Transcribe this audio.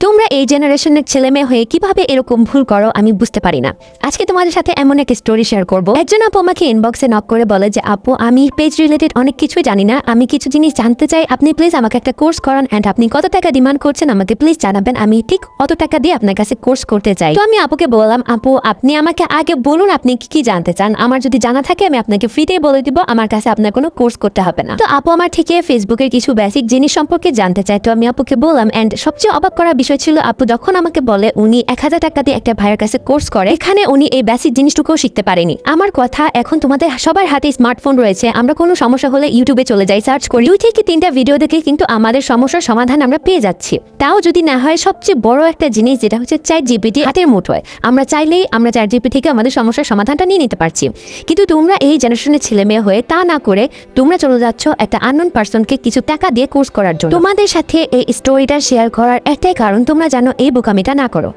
তোমরা এই জেনারেশনের ছেলে মেয়ে হয়ে কিভাবে এরকম ভুল করো আমি বুঝতে পারি না। আজকে তোমাদের সাথে এমন একটা স্টোরি শেয়ার করব। একজন আপু আমাকে ইনবক্সে নক করে বলে যে আপু আমি পেজ রিলেটেড অনেক কিছুই জানি না, আমি কিছু জিনিস জানতে চাই, আপনি প্লিজ আমাকে একটা কোর্স করান এন্ড আপনি কত টাকা ডিমান্ড করছেন আমাকে প্লিজ জানাবেন, আমি ঠিক অত টাকা দিয়ে আপনার কাছে কোর্স করতে চাই। তো আমি আপুকে বললাম আপু আপনি আমাকে আগে বলুন আপনি কি কি জানতে চান, আমার যদি জানা থাকে আমি আপনাকে ফ্রিতেই বলে দিব, আমার কাছে আপনার কোনো কোর্স করতে হবে না। তো আপু আমার থেকে ফেসবুকের কিছু বেসিক জিনিস সম্পর্কে জানতে চাই। তো আমি আপুকে বললাম এন্ড সবচেয়ে অবাক করার বিষয় ছিল আপু যখন আমাকে বলে উনি 1000 টাকা দিয়ে একটা ভাইয়ের কাছে কোর্স করে, এখানে উনি এই বেসিক জিনিসটুকুও শিখতে পারেনি। আমার কথা এখন তোমাদের সবার হাতে স্মার্টফোন রয়েছে, আমরা কোনো সমস্যা হলে ইউটিউবে চলে যাই, সার্চ করি, 2 থেকে 3টা ভিডিও দেখে কিন্তু আমাদের সমস্যার সমাধান আমরা পেয়ে যাচ্ছি। তাও যদি না হয় সবচেয়ে বড় একটা জিনিস যেটা হচ্ছে ChatGPT হাতের মুঠোয়, আমরা চাইলেই আমরা ChatGPT থেকে আমাদের সমস্যার সমাধানটা নিয়ে নিতে পারছি। কিন্তু তোমরা এই জেনারেশনের ছেলে মেয়ে হয়ে তা না করে তোমরা চলে যাচ্ছ একটা আননোন পারসনকে কিছু টাকা দিয়ে কোর্স করার জন্য। তোমাদের সাথে এই স্টোরিটা শেয়ার করার একটাই কারণ তোমরা জানো এই বোকামিটা না করো।